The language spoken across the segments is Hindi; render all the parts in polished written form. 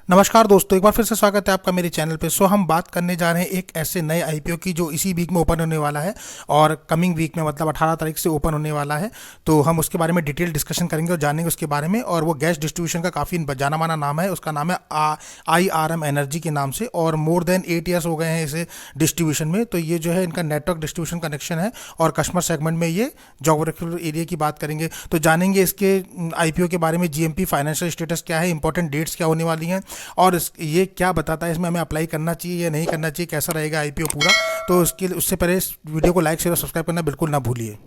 नमस्कार दोस्तों, एक बार फिर से स्वागत है आपका मेरे चैनल पे। हम बात करने जा रहे हैं एक ऐसे नए आईपीओ की जो इसी वीक में ओपन होने वाला है और कमिंग वीक में मतलब 18 तारीख से ओपन होने वाला है। तो हम उसके बारे में डिटेल डिस्कशन करेंगे और जानेंगे उसके बारे में। और वो गैस डिस्ट्रीब्यूशन का काफ़ी जाना माना नाम है, उसका नाम है IRM एनर्जी के नाम से, और मोर देन 8 ईयर्स हो गए हैं इसे डिस्ट्रीब्यूशन में। तो ये जो है इनका नेटवर्क डिस्ट्रीब्यूशन कनेक्शन है और कस्टमर सेगमेंट में ये जोग्राफिकल एरिया की बात करेंगे। तो जानेंगे इसके आईपीओ के बारे में, जीएमपी फाइनेंशियल स्टेटस क्या है, इंपॉर्टेंट डेट्स क्या होने वाली हैं, और ये क्या बताता है इसमें हमें अप्लाई करना चाहिए या नहीं करना चाहिए, कैसा रहेगा आईपीओ पूरा। तो उससे पहले इस वीडियो को लाइक शेयर और सब्सक्राइब करना बिल्कुल ना भूलिए।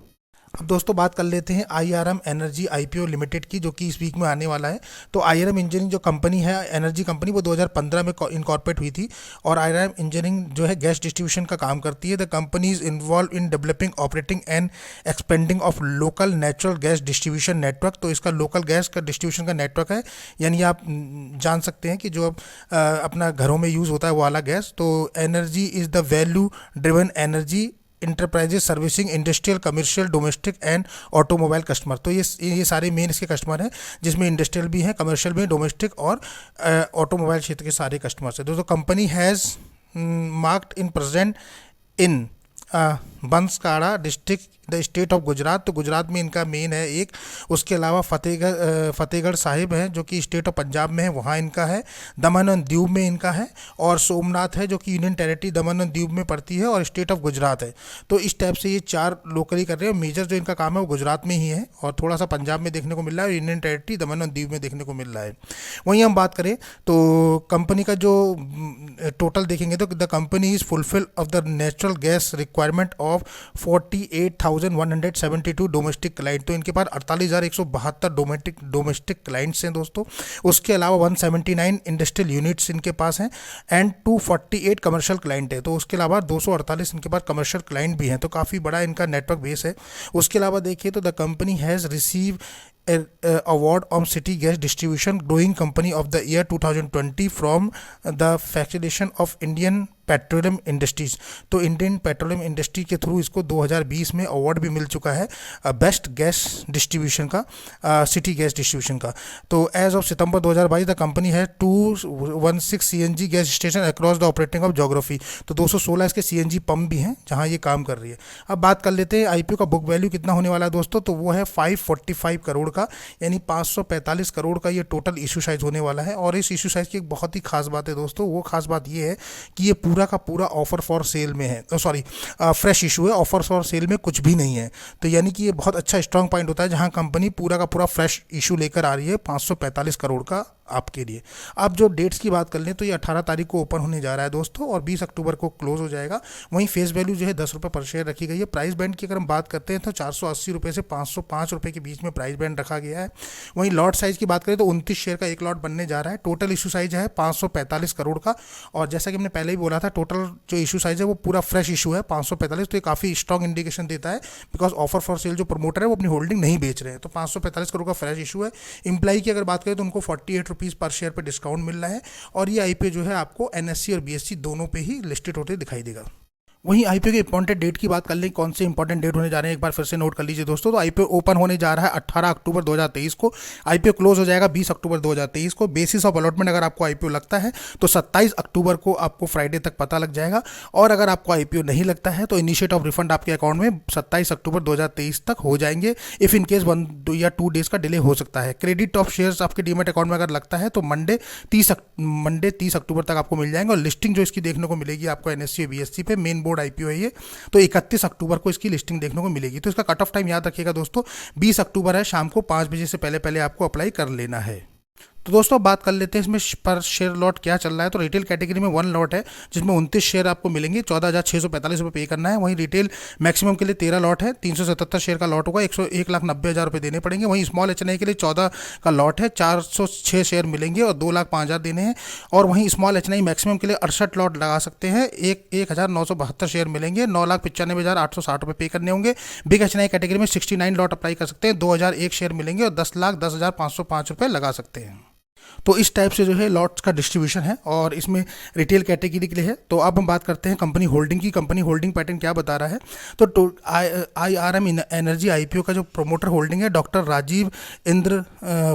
अब दोस्तों बात कर लेते हैं IRM एनर्जी आईपीओ लिमिटेड की, जो कि इस वीक में आने वाला है। तो IRM इंजीनियरिंग जो कंपनी है, एनर्जी कंपनी, वो 2015 में इनकॉर्पोरेट हुई थी। और IRM इंजीनियरिंग जो है गैस डिस्ट्रीब्यूशन का काम करती है। The company is involve in developing, operating and expanding of local natural gas distribution network. तो इसका लोकल गैस का डिस्ट्रीब्यूशन का नेटवर्क है, यानी आप जान सकते हैं कि जो अब अपना घरों में यूज़ होता है वो वाला गैस। तो energy is the value driven energy enterprises servicing industrial, commercial, domestic and automobile customer. तो ये सारे मेन इसके कस्टमर हैं, जिसमें इंडस्ट्रियल भी हैं, कमर्शियल भी, डोमेस्टिक और ऑटोमोबाइल क्षेत्र के सारे कस्टमर्स हैं। दोस्तों company has marked in present in Banaskantha district the state of Gujarat. तो गुजरात में इनका मेन है एक। उसके अलावा फतेहगढ़ साहिब है जो कि स्टेट ऑफ पंजाब में है, वहाँ इनका है। दमन और दीव में इनका है, और सोमनाथ है जो कि यूनियन टेरिटरी दमन और दीव में पड़ती है और स्टेट ऑफ गुजरात है। तो इस टाइप से ये 4 लोकली कर रहे हैं। मेजर जो इनका काम है वो गुजरात में ही है, और थोड़ा सा पंजाब में देखने को मिल रहा है, और यूनियन टेरिटरी दमन और दीव में देखने को मिल रहा है। वहीं हम बात करें तो कंपनी का जो टोटल देखेंगे तो the company is fulfil of the natural gas requirement of 48,172 domestic client. तो इनके पास 48,172 डोमेस्टिक क्लाइंट्स हैं दोस्तों। उसके अलावा 179 इंडस्ट्रियल यूनिट्स इनके पास हैं एंड 248 कमर्शियल क्लाइंट है। तो उसके अलावा 248 इनके पास कमर्शियल क्लाइंट भी हैं। तो काफ़ी बड़ा इनका नेटवर्क बेस है। उसके अलावा देखिए तो the company has receive award on city gas distribution growing company of the year 2020 from the Federation of Indian petroleum industries. तो इंडियन पेट्रोलियम इंडस्ट्री के थ्रू इसको 2020 में अवार्ड भी मिल चुका है बेस्ट गैस डिस्ट्रीब्यूशन का, सिटी गैस डिस्ट्रीब्यूशन का। तो एज ऑफ सितंबर 2022 द कंपनी है 216 CNG gas station across the operating of geography. तो 216 इसके CNG पंप भी हैं जहां ये काम कर रही है। अब बात कर लेते हैं आईपीओ का बुक वैल्यू कितना होने वाला है दोस्तों। तो वो है 545 करोड़ का, यानी 545 करोड़ का ये टोटल इशू साइज होने वाला है। और इस इशू साइज की एक बहुत ही खास बात है दोस्तों, वो खास बात ये है कि ये पूरा का पूरा ऑफर फॉर सेल में है, सॉरी फ्रेश इशू है, ऑफर फॉर सेल में कुछ भी नहीं है। तो यानी कि ये बहुत अच्छा स्ट्रांग पॉइंट होता है जहां कंपनी पूरा का पूरा फ्रेश इशू लेकर आ रही है 545 करोड़ का आपके लिए। अब जो डेट्स की बात कर लें तो ये 18 तारीख को ओपन होने जा रहा है दोस्तों, और 20 अक्टूबर को क्लोज हो जाएगा। वहीं फेस वैल्यू जो है 10 रुपये पर शेयर रखी गई है। प्राइस बैंड की अगर हम बात करते हैं तो 480 रुपये से 505 रुपये के बीच में प्राइस बैंड रखा गया है। वहीं लॉट साइज की बात करें तो 29 शेयर का एक लॉट बनने जा रहा है। टोटल इशू साइज है 545 करोड़ का, और जैसा कि हमने पहले ही बोला था टोटल जो इशू साइज है वो पूरा फ्रेश इशू है 545। तो ये काफ़ी स्ट्रॉन्ग इंडिकेशन देता है, बिकॉज ऑफर फॉर सेल जो प्रमोटर है वो अपनी होल्डिंग नहीं बेच रहे हैं। तो 545 करोड़ का फ्रेश इशू है। इम्प्लाई की अगर बात करें तो उनको 48 रुपीज़ पर शेयर पर डिस्काउंट मिल रहा है, और ये आईपीओ जो है आपको NSE और BSE दोनों पे ही लिस्टेड होते दिखाई देगा। वहीं आईपीओ के इंपॉर्टेंट डेट की बात कर लें, कौन से इंपॉर्टेंट डेट होने जा रहे हैं एक बार फिर से नोट कर लीजिए दोस्तों। तो आईपीओ ओपन होने जा रहा है 18 अक्टूबर 2023 को। आईपीओ क्लोज हो जाएगा 20 अक्टूबर 2023 को। बेसिस ऑफ अलॉटमेंट अगर आपको आईपीओ लगता है तो 27 अक्टूबर को आपको फ्राइडे तक पता लग जाएगा, और अगर आपको आईपीओ नहीं लगता है तो इनिशिएट ऑफ रिफंड आपके अकाउंट में 27 अक्टूबर 2023 तक हो जाएंगे। इफ़ इन केस 1 या 2 डेज का डिले हो सकता है। क्रेडिट ऑफ शेयर्स आपके डीमेट अकाउंट में अगर लगता है तो मंडे 30 अक्टूबर तक आपको मिल जाएंगे। और लिस्टिंग जो इसकी देखने को मिलेगी आपको NSE और BSE पे, मेन बोर्ड आईपीओ है ये, तो 31 अक्टूबर को इसकी लिस्टिंग देखने को मिलेगी। तो इसका कट ऑफ टाइम याद रखिएगा दोस्तों, 20 अक्टूबर है, शाम को 5 बजे से पहले पहले आपको अप्लाई कर लेना है। तो दोस्तों बात कर लेते हैं इसमें पर शेयर लॉट क्या चल रहा है। तो रिटेल कैटेगरी में 1 लॉट है जिसमें 29 शेयर आपको मिलेंगे, 14,645 रुपये पे करना है। वहीं रिटेल मैक्सिमम के लिए 13 लॉट है, 377 शेयर का लॉट होगा, 1,90,000 रुपये देने पड़ेंगे। वहीं स्मॉल HNI के लिए 14 का लॉट है, 406 शेयर मिलेंगे और 2,05,000 देने हैं। और वहीं स्मॉल HNI मैक्सिमम के लिए 68 लॉट लगा सकते हैं, 1,972 शेयर मिलेंगे, 9,95,860 रुपये पे करने होंगे। बिग HNI कैटेगरी में 69 लॉट अप्लाई कर सकते हैं, 2,001 शेयर मिलेंगे और 10,10,505 रुपये लगा सकते हैं। तो इस टाइप से जो है लॉट्स का डिस्ट्रीब्यूशन है और इसमें रिटेल कैटेगरी के लिए है। तो अब हम बात करते हैं कंपनी होल्डिंग की। कंपनी होल्डिंग पैटर्न क्या बता रहा है, तो IRM एनर्जी IPO का जो प्रोमोटर होल्डिंग है डॉक्टर राजीव इंद्र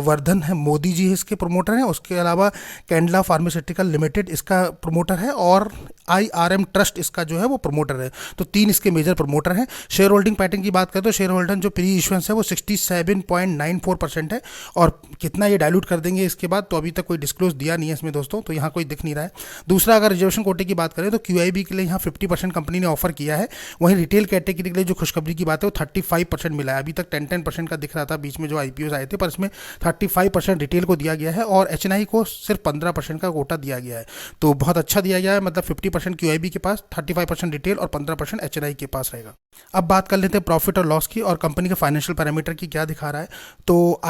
वर्धन है, मोदी जी इसके प्रोमोटर हैं। उसके अलावा कैंडला फार्मास्यूटिकल लिमिटेड इसका प्रोमोटर है और IRM ट्रस्ट इसका जो है वो प्रोमोटर है। तो 3 इसके मेजर प्रोमोटर हैं। शेयर होल्डिंग पैटर्न की बात करें तो शेयर होल्डर जो प्री इश्यूएंस है वो 67.94% है। और कितना ये डाइल्यूट कर देंगे इसके बाद, तो अभी तक कोई डिस्क्लोज दिया नहीं है इसमें दोस्तों, तो यहाँ कोई दिख नहीं रहा है। दूसरा, अगर रिजर्वेशन कोटे की बात करें तो QIB के लिए यहाँ 50% कंपनी ने ऑफर किया है। वहीं रिटेल कैटेगरी के लिए जो खुशखबरी की बात है वो 35% मिला है। अभी तक 10% का दिख रहा था बीच में जो IPOs आए थे, पर इसमें 35% रिटेल को दिया गया है और HNI को सिर्फ 15% का कोटा दिया गया है। तो बहुत अच्छा दिया गया है, मतलब 50% QIB के पास, 35% रिटेल और 15% HNI के पास रहेगा। अब बात कर लेते हैं प्रॉफिट और लॉस की और कंपनी के फाइनेंशियल पैरामीटर की क्या दिखा रहा है। तो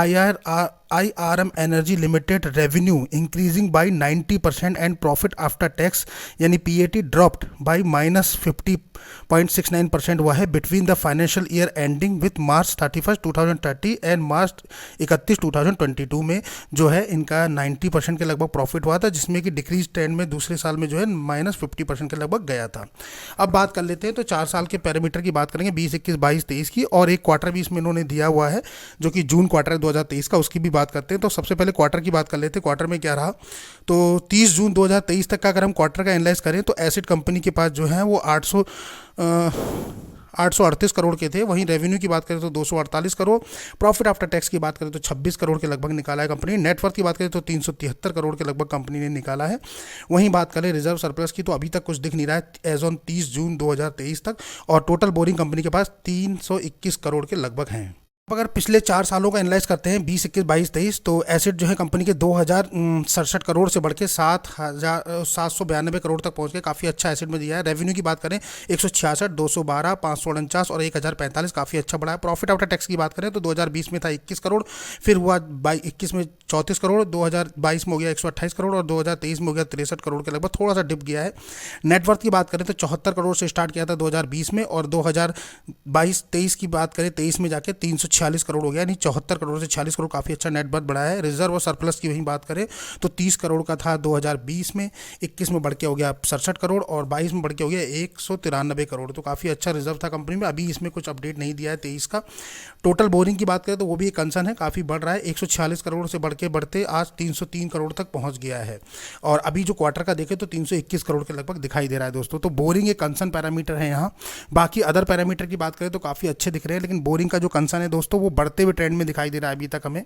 IRM energy limited revenue increasing by 90% and profit after tax यानी PAT ड्रॉप्ड बाय -50.69% हुआ है between the financial year ending with March 31, 2030 and March 31, 2022 में जो है इनका 90% के लगभग प्रॉफिट हुआ था, जिसमें कि डिक्रीज ट्रेंड में दूसरे साल में जो है -50% के लगभग गया था। अब बात कर लेते हैं तो 4 साल के पैरामीटर की बात करेंगे 20, 21, 22, 23 की, और एक क्वार्टर भी इसमें इन्होंने दिया हुआ है जो कि जून क्वार्टर है 2023 का, उसकी भी बात करते हैं। तो सबसे पहले क्वार्टर की बात कर लेते हैं, क्वार्टर में क्या रहा। तो 30 जून 2023 तक का अगर हम क्वार्टर का एनालाइज करें तो एसिड कंपनी के पास जो है वो 838 करोड़ के थे। वहीं रेवेन्यू की बात करें तो 248 करोड़, प्रॉफिट आफ्टर टैक्स की बात करें तो 26 करोड़ के लगभग निकाला है कंपनी। नेटवर्थ की बात करें तो 373 करोड़ के लगभग कंपनी ने निकाला है। वहीं बात करें रिजर्व सरप्लस की तो अभी तक कुछ दिख नहीं रहा है एज ऑन 30 जून 2023 तक, और टोटल बोरिंग कंपनी के पास 321 करोड़ के लगभग हैं। अगर पिछले 4 सालों का एनालाइज करते हैं 20, 21, 22, 23, तो एसेट जो है कंपनी के 2067 करोड़ से बढ़ के 7,792 करोड़ तक पहुंच गए। काफ़ी अच्छा एसेट में दिया है। रेवेन्यू की बात करें 166, 212, 549 और 1045, काफ़ी अच्छा बढ़ा है। प्रॉफिट आफ्टर टैक्स की बात करें तो 2020 में था 21 करोड़, फिर हुआ 21 में 34 करोड़, 2022 में हो गया 128 करोड़ और 2023 में हो गया 63 करोड़ के लगभग, थोड़ा सा डिप गया है। नेटवर्थ की बात करें तो 74 करोड़ से स्टार्ट किया था 2020 में, और 2022-23 की बात करें 23 में जाके 346 करोड़ हो गया, यानी 74 करोड़ से 46 करोड़, काफ़ी अच्छा नेटवर्थ बढ़ा है। रिजर्व और सरप्लस की वहीं बात करें तो 30 करोड़ का था 2020 में, 21 में बढ़ के हो गया 67 करोड़ और 22 में बढ़ के हो गया 193 करोड़, तो काफ़ी अच्छा रिजर्व था कंपनी में। अभी इसमें कुछ अपडेट नहीं दिया है 23 का। टोटल बोरिंग की बात करें तो वो भी एक कंसर्न है, काफ़ी बढ़ रहा है, 146 करोड़ से बढ़ते आज 303 करोड़ तक पहुंच गया है। और अभी जो क्वार्टर का देखें तो 321 करोड़ के लगभग दिखाई दे रहा है दोस्तों। तो बोरिंग एक कंसर्न पैरामीटर है यहाँ। बाकी अदर पैरामीटर की बात करें तो काफ़ी अच्छे दिख रहे हैं, लेकिन बोरिंग का जो कंसर्न है दोस्तों वो बढ़ते हुए ट्रेंड में दिखाई दे रहा है अभी तक हमें।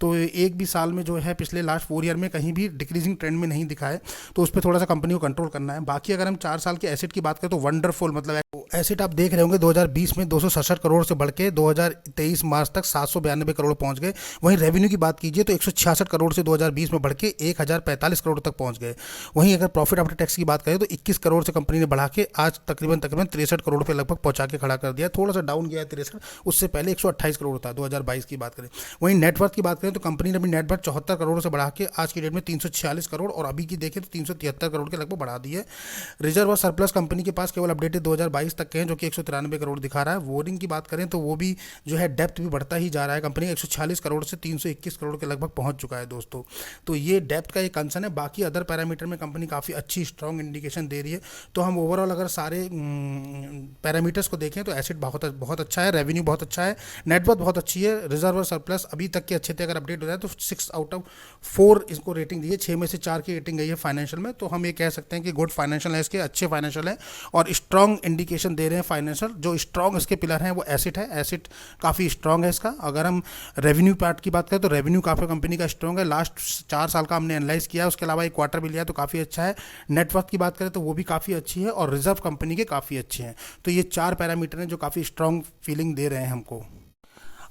तो एक भी साल में जो है पिछले लास्ट 4 ईयर में कहीं भी डिक्रीजिंग ट्रेंड में नहीं दिखा है, तो उस पर थोड़ा सा कंपनी को कंट्रोल करना है। बाकी अगर हम 4 साल के एसेट की बात करें तो वंडरफुल, मतलब एसेट आप देख रहे होंगे 2020 में 267 करोड़ से बढ़ के 2023 मार्च तक 792 करोड़ पहुंच गए। वहीं रेवेन्यू की बात कीजिए तो 166 करोड़ से 2020 में बढ़ के 1045 करोड़ तक पहुंच गए। वहीं अगर प्रॉफिट आफ्टर टैक्स की बात करें तो 21 करोड़ से कंपनी ने बढ़ा के आज तकरीबन 63 करोड़ पे लगभग पहुंचा के खड़ा कर दिया। थोड़ा सा डाउन गया है 63, उससे पहले 128 करोड़ था 2022 की बात करें। वहीं नेटवर्थ की बात करें तो कंपनी ने अपनी नेटवर्थ 74 करोड़ से बढ़ा के आज की डेट में 346 करोड़ और अभी की देखें तो 373 करोड़ के लगभग बढ़ा दी है। रिजर्व और सरप्लस कंपनी के पास केवल अपडेटेड 2022 तक के हैं, जो कि 193 करोड़ दिखा रहा है। बोरिंग की बात करें तो वो भी जो है डेप्थ भी बढ़ता ही जा रहा है। कंपनी 146 करोड़ से 321 करोड़ के लगभग पहुंच चुका है दोस्तों। तो ये डेप्थ का एक कंसर्न है। बाकी अदर पैरामीटर में कंपनी काफ़ी अच्छी स्ट्रॉन्ग इंडिकेशन दे रही है। तो हम ओवरऑल अगर सारे पैरामीटर्स को देखें तो एसेट बहुत अच्छा है, रेवेन्यू बहुत अच्छा है, नेटवर्थ बहुत अच्छी है, रिजर्व और सरप्लस अभी तक के अच्छे थे। अगर अपडेट हो जाए तो 6 आउट ऑफ 4 इसको रेटिंग दी है, 6 में से 4 की रेटिंग गई है फाइनेंशियल में। तो हम ये कह सकते हैं कि गुड फाइनेंशियल है, इसके अच्छे फाइनेंशियल है और स्ट्रॉन्ग इंडिकेशन दे रहे हैं फाइनेंशियल। जो स्ट्रॉन्ग इसके पिलर हैं वो एसेट है, एसेट काफ़ी स्ट्रॉन्ग है इसका। अगर हम रेवेन्यू पार्ट की बात करें तो रेवेन्यू काफ़ी कंपनी का स्ट्रॉन्ग है, लास्ट 4 साल का हमने एनालाइज किया, उसके अलावा एक क्वार्टर भी लिया तो काफ़ी अच्छा है। नेटवर्थ की बात करें तो वो भी काफ़ी अच्छी है और रिजर्व कंपनी के काफ़ी अच्छे हैं। तो ये 4 पैरामीटर हैं जो काफ़ी स्ट्रॉन्ग फीलिंग दे रहे हैं हमको।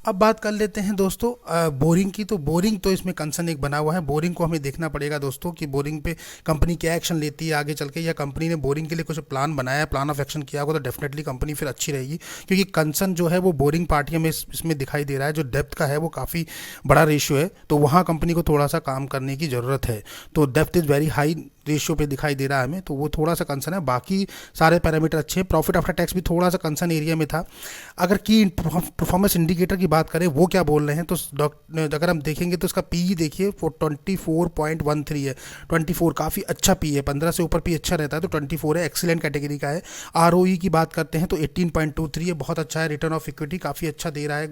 अब बात कर लेते हैं दोस्तों बोरिंग की। तो बोरिंग तो इसमें कंसर्न एक बना हुआ है। बोरिंग को हमें देखना पड़ेगा दोस्तों कि बोरिंग पे कंपनी क्या एक्शन लेती है आगे चल के, या कंपनी ने बोरिंग के लिए कुछ प्लान बनाया है, प्लान ऑफ एक्शन किया होगा तो डेफिनेटली कंपनी फिर अच्छी रहेगी। क्योंकि कंसर्न जो है वो बोरिंग पार्टियों में इसमें दिखाई दे रहा है, जो डेप्थ का है वो काफ़ी बड़ा रेशियो है, तो वहाँ कंपनी को थोड़ा सा काम करने की ज़रूरत है। तो depth is very high ratio पे दिखाई दे रहा है हमें, तो वो थोड़ा सा कंसर्न है। बाकी सारे पैरामीटर अच्छे हैं। प्रॉफिट आफ्टर टैक्स भी थोड़ा सा कंसर्न एरिया में था। अगर की परफॉर्मेंस इंडिकेटर की बात करें वो क्या बोल रहे हैं, तो अगर हम देखेंगे तो इसका पी देखिए 24.13 है। 24 काफ़ी अच्छा पी है, 15 से ऊपर पी अच्छा रहता है, तो 24 है, एक्सीलेंट कैटेगरी का है। आरओई की बात करते हैं तो 18.23 है, बहुत अच्छा है। रिटर्न ऑफ इक्विटी काफ़ी अच्छा दे रहा है,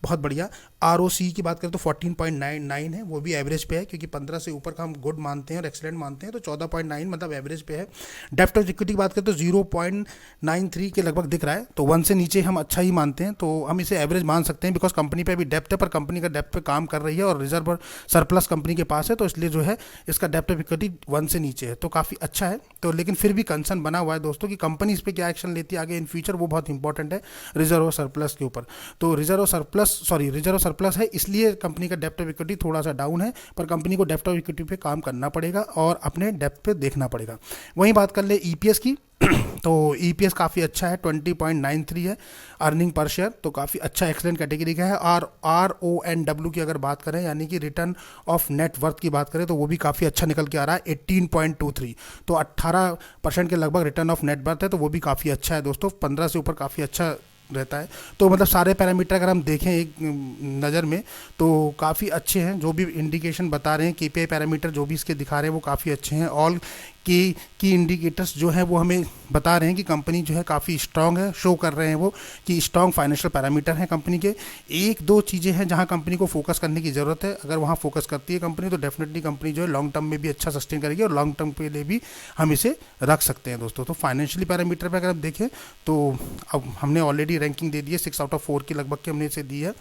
बहुत बढ़िया। आरओसी की बात करें तो 14.99 है, वो भी एवरेज पे है, क्योंकि 15 से ऊपर का हम गुड मानते हैं और एक्सीलेंट मानते हैं, तो 14.9 मतलब एवरेज पे है। डेप्थ ऑफ इक्विटी की बात करें तो 0.93 के लगभग दिख रहा है, तो 1 से नीचे हम अच्छा ही मानते हैं, तो हम इसे एवरेज मान सकते हैं, बिकॉज कंपनी पे अभी डेप्थ है, पर कंपनी का डेप्थ पे काम कर रही है और रिजर्व और सरप्लस कंपनी के पास है, तो इसलिए जो है इसका डेप्थ ऑफ इक्विटी 1 से नीचे है, तो काफ़ी अच्छा है। तो लेकिन फिर भी कंसर्न बना हुआ है दोस्तों कि कंपनी इस पर क्या एक्शन लेती है आगे इन फ्यूचर, वो बहुत इंपॉर्टेंट है रिजर्व और सरप्लस के ऊपर। तो रिजर्व और सरप्लस है, इसलिए कंपनी का डेप्थ ऑफ इक्विटी थोड़ा सा डाउन है, पर कंपनी को डेप्थ ऑफ इक्विटी पे काम करना पड़ेगा और अपने डेप्थ पे देखना पड़ेगा। वहीं बात कर ले ईपीएस की तो ईपीएस काफ़ी अच्छा है, 20.93 है अर्निंग पर शेयर, तो काफ़ी अच्छा एक्सलेंट कैटेगरी का है। और RONW की अगर बात करें, यानी कि रिटर्न ऑफ नेट वर्थ की बात करें, तो वो भी काफ़ी अच्छा निकल के आ रहा है, 18.23, तो 18% के लगभग रिटर्न ऑफ नेट वर्थ है, तो वो भी काफ़ी अच्छा है दोस्तों, 15 से ऊपर काफ़ी अच्छा रहता है। तो मतलब सारे पैरामीटर अगर हम देखें एक नज़र में तो काफ़ी अच्छे हैं, जो भी इंडिकेशन बता रहे हैं, केपीआई पैरामीटर जो भी इसके दिखा रहे हैं वो काफ़ी अच्छे हैं। ऑल की इंडिकेटर्स जो है वो हमें बता रहे हैं कि कंपनी जो है काफ़ी स्ट्रांग है, शो कर रहे हैं वो कि स्ट्रांग फाइनेंशियल पैरामीटर हैं कंपनी के। एक दो चीज़ें हैं जहां कंपनी को फोकस करने की ज़रूरत है, अगर वहां फोकस करती है कंपनी तो डेफिनेटली कंपनी जो है लॉन्ग टर्म में भी अच्छा सस्टेन करेगी और लॉन्ग टर्म के लिए भी हम इसे रख सकते हैं दोस्तों। तो फाइनेंशियली पैरामीटर पर अगर हम देखें तो अब हमने ऑलरेडी रैंकिंग दे दी है, 6 आउट ऑफ 4 की लगभग के हमने इसे दी है।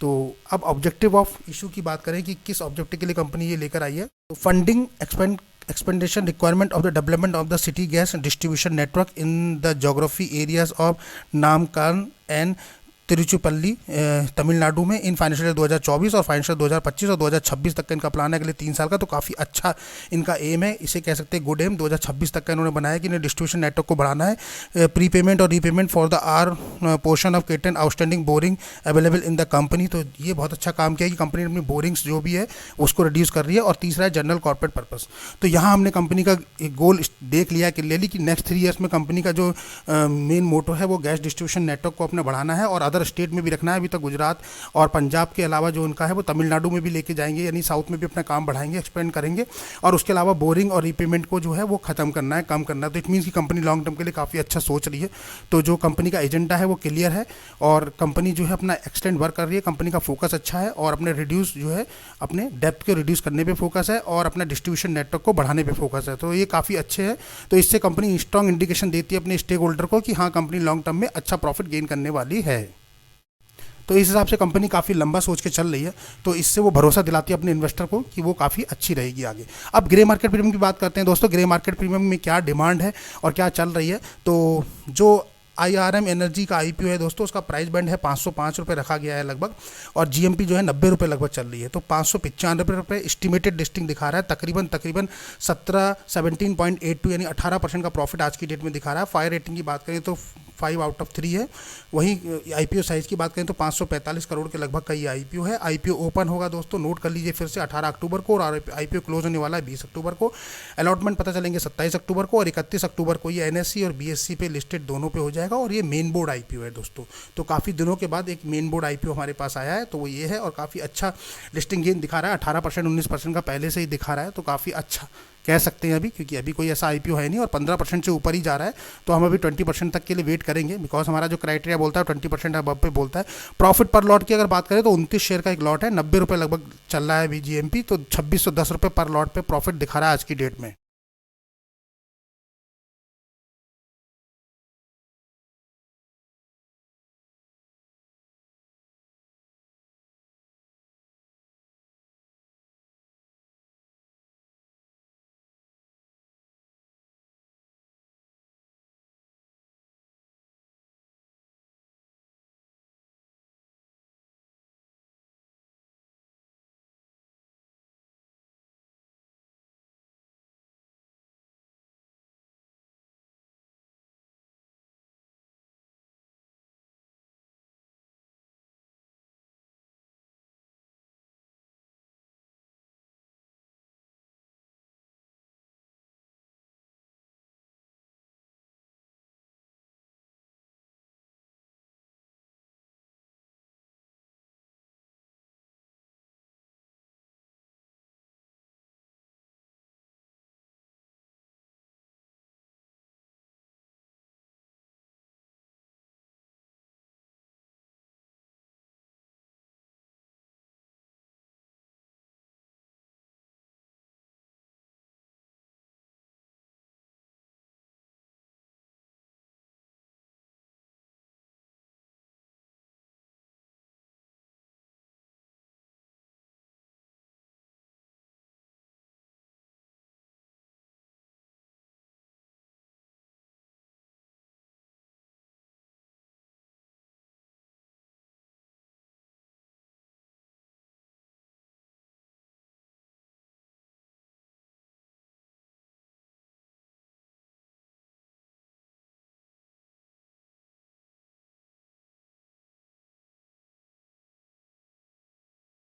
तो अब ऑब्जेक्टिव ऑफ इशू की बात करें कि किस ऑब्जेक्टिव के लिए कंपनी ये लेकर आई है, तो funding expansion requirement of the development of the city gas distribution network in the geography areas of Namkan and Tiruchirappalli Tamil Nadu में इन फाइनेंशियल 2024 और फाइनेंशियल 2025 और 2026 तक का इनका प्लान है, अगले 3 साल का। तो काफ़ी अच्छा इनका एम है, इसे कह सकते हैं गुड एम। 2026 तक का इन्होंने बनाया कि इन्हें डिस्ट्रीब्यूशन नेटवर्क को बढ़ाना है, प्रीपेमेंट और repayment for the R portion of certain outstanding borrowing available in the company. तो ये बहुत अच्छा काम किया कि कंपनी अपनी बोरिंग्स जो भी है उसको रिड्यूस कर रही है। और तीसरा है जनरल कॉर्पोरेट पर्पस। तो यहाँ हमने कंपनी का एक गोल देख लिया क्लियरली कि नेक्स्ट 3 ईयर्स में कंपनी का जो मेन मोटो है वो गैस डिस्ट्रीब्यूशन नेटवर्क को अपने बढ़ाना है और स्टेट में भी रखना है। अभी तक गुजरात और पंजाब के अलावा जो उनका है वो तमिलनाडु में भी लेके जाएंगे, यानी साउथ में भी अपना काम बढ़ाएंगे, एक्सपेंड करेंगे। और उसके अलावा बोरिंग और रीपेमेंट को जो है वो खत्म करना है, कम करना है। तो इट मीन्स कि कंपनी लॉन्ग टर्म के लिए काफ़ी अच्छा सोच रही है। तो जो कंपनी का एजेंडा है वो क्लियर है और कंपनी जो है अपना एक्सटेंड वर्क कर रही है। कंपनी का फोकस अच्छा है और अपने रिड्यूस जो है अपने डेप्थ को रिड्यूस करने पे फोकस है और अपना डिस्ट्रीब्यूशन नेटवर्क को बढ़ाने पे फोकस है। तो ये काफ़ी अच्छे हैं। तो इससे कंपनी स्ट्रॉन्ग इंडिकेशन देती है अपने स्टेक होल्डर को कि हाँ कंपनी लॉन्ग टर्म में अच्छा प्रॉफिट गेन करने वाली है। तो इस हिसाब से कंपनी काफ़ी लंबा सोच के चल रही है, तो इससे वो भरोसा दिलाती है अपने इन्वेस्टर को कि वो काफ़ी अच्छी रहेगी आगे। अब ग्रे मार्केट प्रीमियम की बात करते हैं दोस्तों। ग्रे मार्केट प्रीमियम में क्या डिमांड है और क्या चल रही है, तो जो IRM एनर्जी का IPO है दोस्तों, उसका प्राइस बैंड है 505 रुपये रखा गया है लगभग, और GMP जो है 90 रुपये लगभग चल रही है। तो 595 रुपये एस्टिमेटेड लिस्टिंग दिखा रहा है, तकरीबन 17.82 यानी 18% का प्रॉफिट आज की डेट में दिखा रहा है। फायर रेटिंग की बात करें तो 5 आउट ऑफ 3 है। वहीं IPO साइज़ की बात करें तो 545 करोड़ के लगभग का ये IPO है। IPO ओपन होगा दोस्तों, नोट कर लीजिए फिर से, 18 अक्टूबर को, और IPO क्लोज होने वाला है 20 अक्टूबर को। अलॉटमेंट पता चलेंगे 27 अक्टूबर को, और 31 अक्टूबर को ये NSE और BSE पे लिस्टेड दोनों पे हो जाएगा। और ये मेन बोर्ड IPO है दोस्तों। तो काफ़ी दिनों के बाद एक मेन बोर्ड IPO हमारे पास आया है, तो वो ये है और काफ़ी अच्छा लिस्टिंग गेन दिखा रहा है। 18% 19% का पहले से ही दिखा रहा है, तो काफ़ी अच्छा कह सकते हैं अभी, क्योंकि अभी कोई ऐसा IPO है नहीं और 15% से ऊपर ही जा रहा है। तो हम अभी 20% तक के लिए वेट करेंगे, बिकॉज हमारा जो क्राइटेरिया बोलता है 20% अबव पे बोलता है। प्रॉफिट पर लॉट की अगर बात करें तो 29 शेयर का एक लॉट है, 90 रुपये लगभग चल रहा है अभी GMP, तो 2610 रुपये पर लॉट पे प्रॉफिट दिखा रहा है आज की डेट में।